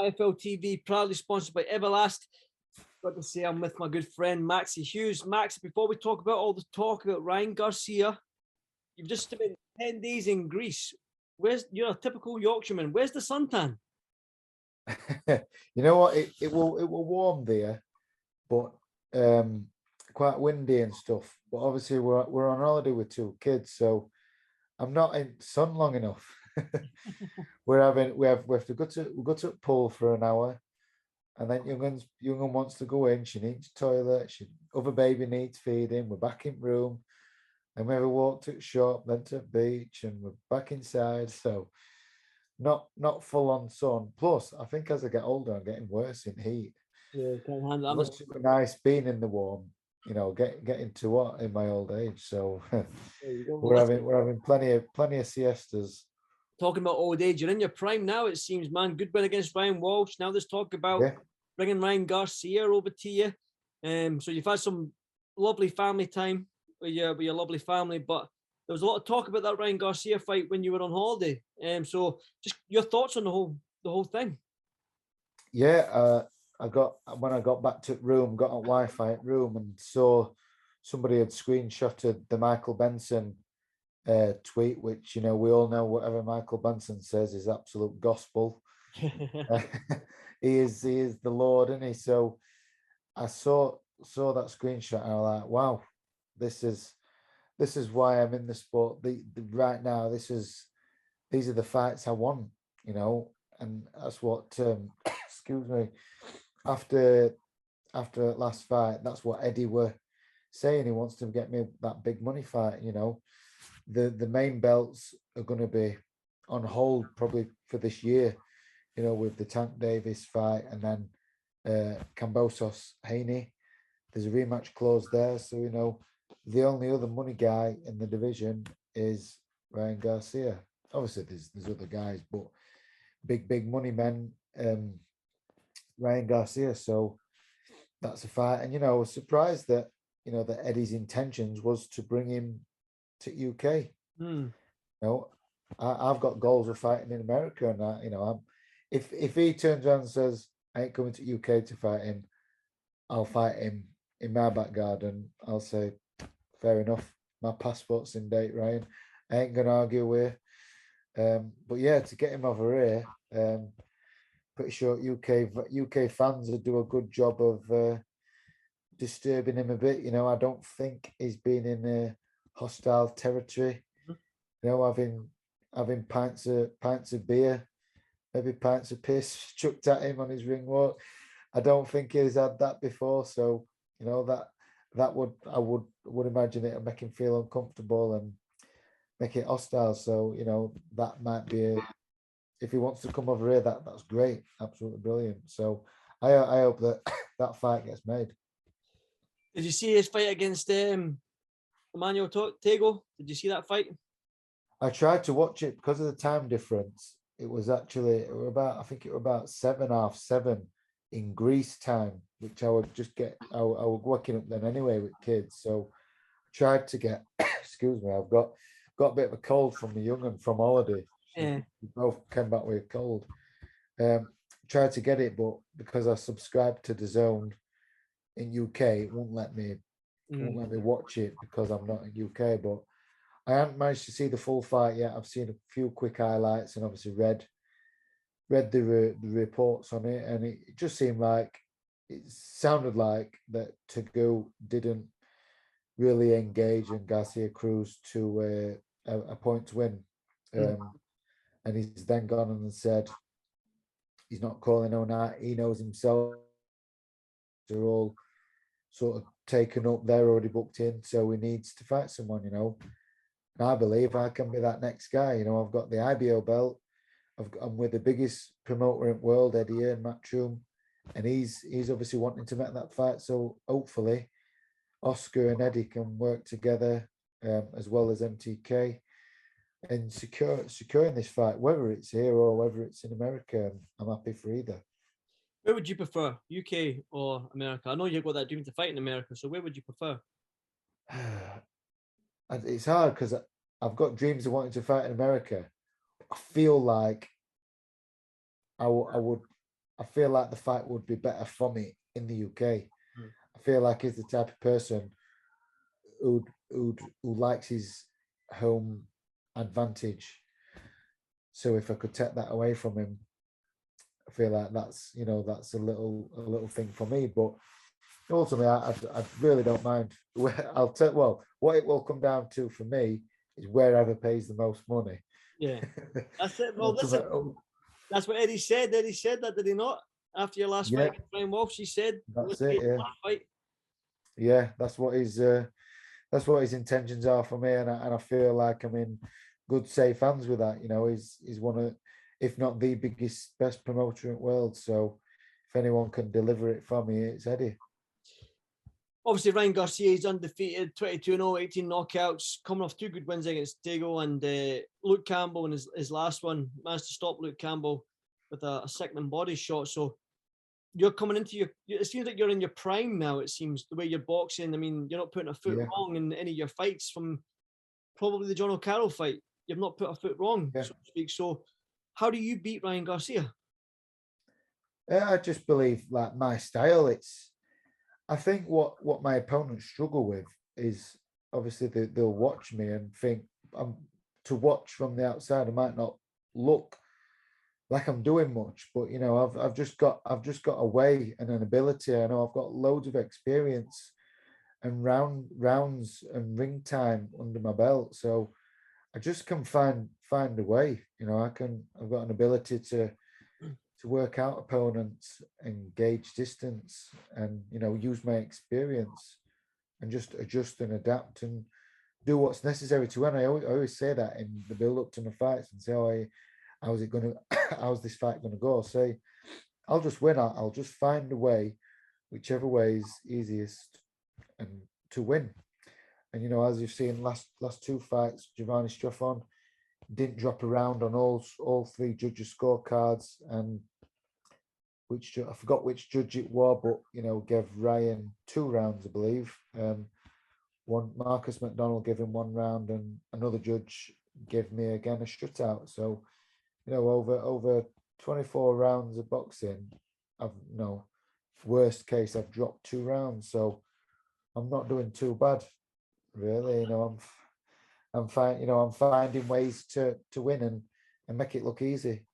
IFL TV, proudly sponsored by Everlast. Got to say, I'm with my good friend Maxi Hughes. Max, before we talk about all the talk about Ryan Garcia, you've just spent 10 days in Greece. You're a typical Yorkshireman. Where's the suntan? You know what? It will warm there, but quite windy and stuff. But obviously we're on holiday with two kids, so I'm not in sun long enough. We have to go to pool for an hour, and then young one wants to go in. She needs toilet. Other baby needs feeding. We're back in room, and we have a walk to the shop, then to the beach, and we're back inside. So not full on sun. Plus, I think as I get older, I'm getting worse in heat. Yeah, can't handle It that. was super nice being in the warm. Getting to what in my old age. So There you go. we're Well, having plenty of siestas. talking about old age, you're in your prime now, it seems, man. Good win against Ryan Walsh. Now there's talk about Yeah, bringing Ryan Garcia over to you. So you've had some lovely family time with your lovely family, but there was a lot of talk about that Ryan Garcia fight when you were on holiday. So just your thoughts on the whole thing. yeah. I got when I got back to room, got on Wi-Fi at room, and saw somebody had screenshotted the Michael Benson tweet, which we all know whatever Michael Benson says is absolute gospel. He is the Lord, isn't he? So I saw that screenshot and I was like, wow, this is why I'm in the sport. Right now, these are the fights I want, and that's what excuse me. After last fight, that's what Eddie were saying. He wants to get me that big money fight. The main belts are going to be on hold probably for this year. With the Tank Davis fight and then Kambosos Haney. There's a rematch clause there, so the only other money guy in the division is Ryan Garcia. Obviously, there's other guys, but big money men. Ryan Garcia. So that's a fight, and I was surprised that that Eddie's intentions was to bring him to UK. Hmm. I've got goals of fighting in America, and if he turns around and says I ain't coming to UK to fight him, I'll fight him in my back garden. I'll say fair enough. My passport's in date, Ryan. I ain't gonna argue with. But yeah, to get him over here, pretty sure UK fans will do a good job of disturbing him a bit. I don't think he's been in a hostile territory. Having pints of beer, maybe pints of piss chucked at him on his ring walk. I don't think he's had that before. So that would imagine it and make him feel uncomfortable and make it hostile. So that might be if he wants to come over here, that's great, absolutely brilliant. So I hope that that fight gets made. Did you see his fight against Emmanuel Taygo? Did you see that fight? I tried to watch it because of the time difference. It was about I think it was about 7:30 in Greece time, which I would just get. I was working up then anyway with kids, so I tried to get. Excuse me, I've got a bit of a cold from the young and from holiday. Yeah. We both came back with a cold. Tried to get it, but because I subscribed to the Zone in UK, it won't let me watch it because I'm not in UK. But I haven't managed to see the full fight yet. I've seen a few quick highlights and obviously read the reports on it, and it just seemed like it sounded like that Tagu didn't really engage and Garcia Cruz to a point to win. And he's then gone and said he's not calling on that. He knows himself. They're all sort of taken up. They're already booked in, so he needs to fight someone. And I believe I can be that next guy. I've got the IBO belt. I'm with the biggest promoter in the world, Eddie and Matchroom, and he's obviously wanting to make that fight. So hopefully, Oscar and Eddie can work together as well as MTK and securing this fight, whether it's here or whether it's in America. I'm happy for either. Where would you prefer, UK or America? I know you've got that dream to fight in America, so where would you prefer? It's hard because I've got dreams of wanting to fight in America. I feel like I would I feel like the fight would be better for me in the UK. Mm. I feel like he's the type of person who likes his home advantage. So if I could take that away from him, I feel like that's a little thing for me. But ultimately, I really don't mind. I'll tell what it will come down to for me is wherever pays the most money. Yeah, that's it. Well, that's what Eddie said. Eddie said that, did he not? After your last fight with Brian Walsh, he said, that's it. Yeah, fight. Yeah, that's what his intentions are for me, and I feel like I'm in good, safe hands with that. He's one of, if not the biggest, best promoter in the world. So if anyone can deliver it for me, it's Eddie. Obviously, Ryan Garcia is undefeated, 22-0, 18 knockouts, coming off 2 good wins against Taygo and Luke Campbell in his last one. Managed to stop Luke Campbell with a Sickman body shot. So you're coming into it seems like you're in your prime now, it seems, the way you're boxing. I mean, you're not putting a foot wrong in any of your fights from probably the John O'Carroll fight. You've not put a foot wrong, so to speak. So how do you beat Ryan Garcia? I just believe, like, my style. I think what my opponents struggle with is obviously they'll watch me and think to watch from the outside. I might not look like I'm doing much, but I've just got a way and an ability. I know I've got loads of experience and rounds and ring time under my belt, so I just can find a way. I've got an ability to work out opponents and gauge distance and use my experience and just adjust and adapt and do what's necessary to win. I always say that in the build up to my fights and say, how's this fight going to go? Say, I'll just win. I'll just find a way, whichever way is easiest and to win. And as you've seen last 2 fights, Giovanni Struffon didn't drop around on all 3 judges' scorecards, and I forgot which judge it was, but gave Ryan 2 rounds, I believe. One Marcus McDonald gave him 1 round, and another judge gave me again a shutout. So, over 24 rounds of boxing, worst case I've dropped 2 rounds. So I'm not doing too bad, really. I'm fine. I'm finding ways to win and make it look easy.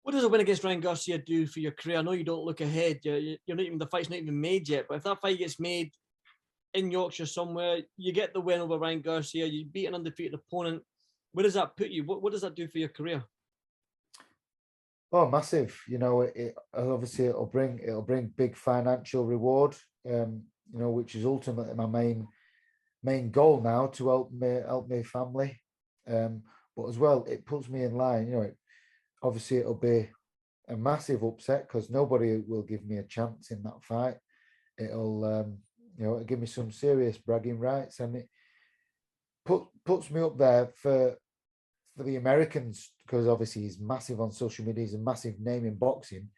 What does a win against Ryan Garcia do for your career? I know you don't look ahead. You're not even, the fight's not even made yet. But if that fight gets made in Yorkshire somewhere, you get the win over Ryan Garcia, you beat an undefeated opponent. Where does that put you? What does that do for your career? Oh, massive! It obviously it'll bring big financial reward. Which is ultimately my main goal now, to help my family. But as well, it puts me in line. Obviously it'll be a massive upset because nobody will give me a chance in that fight. It'll it'll give me some serious bragging rights, and it puts me up there for the Americans, because obviously he's massive on social media. He's a massive name in boxing,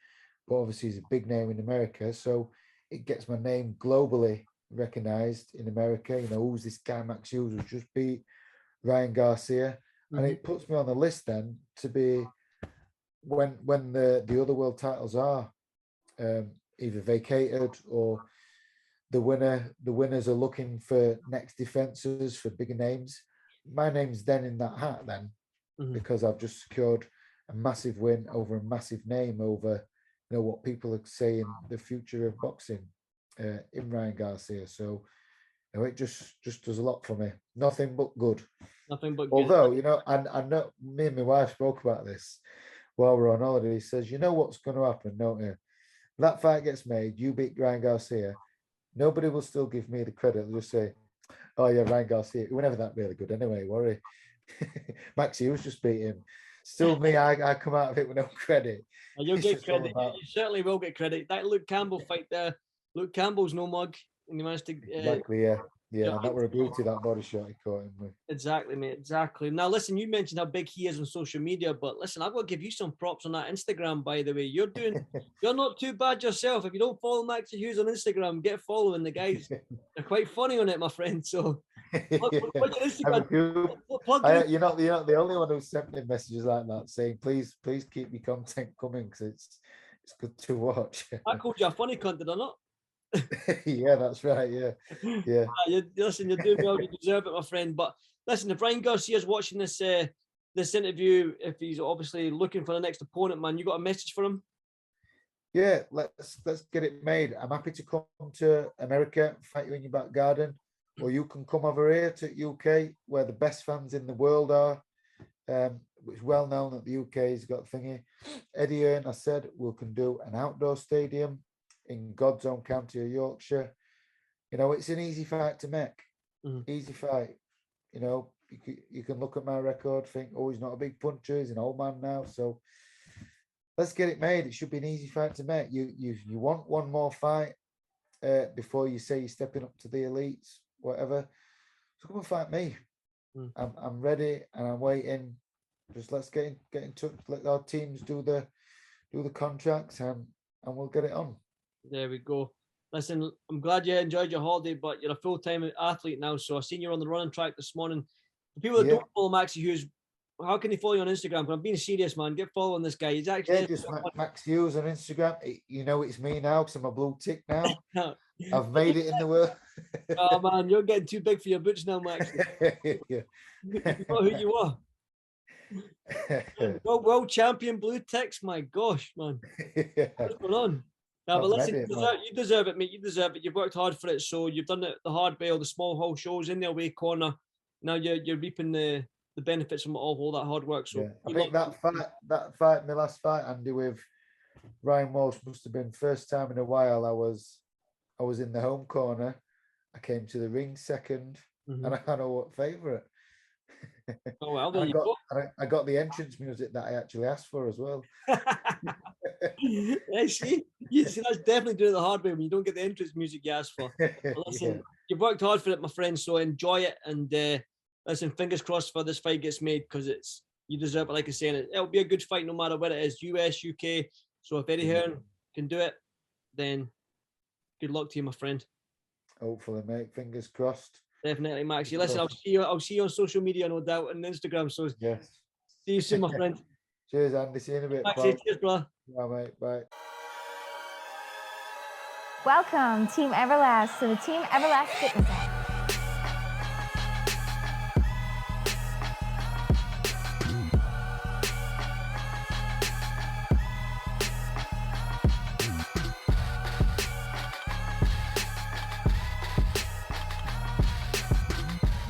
but obviously he's a big name in America. So it gets my name globally recognized in America. Who's this guy, Maxi Hughes, who just beat Ryan Garcia? Mm-hmm. And it puts me on the list then to be, when the other world titles are either vacated or the winners are looking for next defenses for bigger names, my name's then in that hat then. Mm-hmm. Because I've just secured a massive win over a massive name, over what people are saying the future of boxing in Ryan Garcia. So it just does a lot for me. Nothing but good. Nothing but good. Although and I know me and my wife spoke about this while we're on holiday. He says, what's going to happen, don't you? That fight gets made, you beat Ryan Garcia, nobody will still give me the credit. They'll just say, oh yeah, Ryan Garcia, we were never that really good anyway, worry. Maxi Hughes just beat him. Still me, I come out of it with no credit. You'll get credit. You certainly will get credit. That Luke Campbell fight there, Luke Campbell's no mug, and he managed to exactly, yeah. Yeah, and that were a beauty, that body shot he caught him with. Exactly, mate. Exactly. Now, listen, you mentioned how big he is on social media, but listen, I've got to give you some props on that Instagram, by the way. You're not too bad yourself. If you don't follow Maxi Hughes on Instagram, get following the guys. They're quite funny on it, my friend. So What's your Have a Instagram? few. Plug your You're not the only one who sent me messages like that saying, please keep your content coming because it's good to watch. I called you a funny cunt, did I not? Yeah, that's right. Yeah. Listen, you're doing well. You deserve it, my friend. But listen, if Ryan Garcia's watching this interview, if he's obviously looking for the next opponent, man, you got a message for him? Yeah, let's get it made. I'm happy to come to America, fight you in your back garden, or you can come over here to UK where the best fans in the world are. It's well known that the UK's got thingy. Eddie Hearn, I said, we can do an outdoor stadium in God's own county of Yorkshire. You know, it's an easy fight to make. Easy fight. You know, you can look at my record, think, oh, he's not a big puncher, he's an old man now. So let's get it made. It should be an easy fight to make. You want one more fight before you say you're stepping up to the elites, whatever. So come and fight me. I'm ready and I'm waiting. Just let's get in touch. Let our teams do the contracts and we'll get it on. There we go. Listen, I'm glad you enjoyed your holiday, but you're a full-time athlete now. So I've seen you on the running track this morning. For people that don't follow Maxi Hughes, how can they follow you on Instagram? I'm being serious, man. Get following this guy. He's actually just Max Hughes on Instagram. You know it's me now because I'm a blue tick now. I've made it in the world. Oh man, you're getting too big for your boots now, Max. You know who you are. World champion blue ticks. My gosh, man. What's going on? No, but listen, you deserve it, mate. You deserve it. You've worked hard for it. So you've done it the hard way, all the small hall shows in the away corner. Now you're reaping the benefits from all that hard work. So I think that fight, my last fight, Andy, with Ryan Walsh must have been first time in a while I was in the home corner. I came to the ring second, and I know what favourite. Oh well, there you go. I got the entrance music that I actually asked for as well. Yeah, see, that's definitely doing it the hard way when you don't get the entrance music you asked for. Listen, you've worked hard for it, my friend. So enjoy it, and listen, fingers crossed for this fight gets made because you deserve it. Like I said, it'll be a good fight no matter where it is, US, UK. So if Eddie Hearn can do it, then good luck to you, my friend. Hopefully, mate. Fingers crossed. Definitely, Maxi. Listen, I'll see you on social media, no doubt, and Instagram. So yes. See you soon, my friend. Cheers, Andy. See you in a bit. Maxi, cheers, bro. Bye, mate. Bye. Welcome, Team Everlast, to the Team Everlast Fitness app.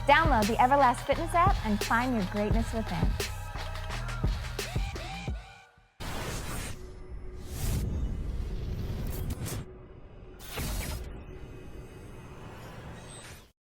Download the Everlast Fitness app and find your greatness within.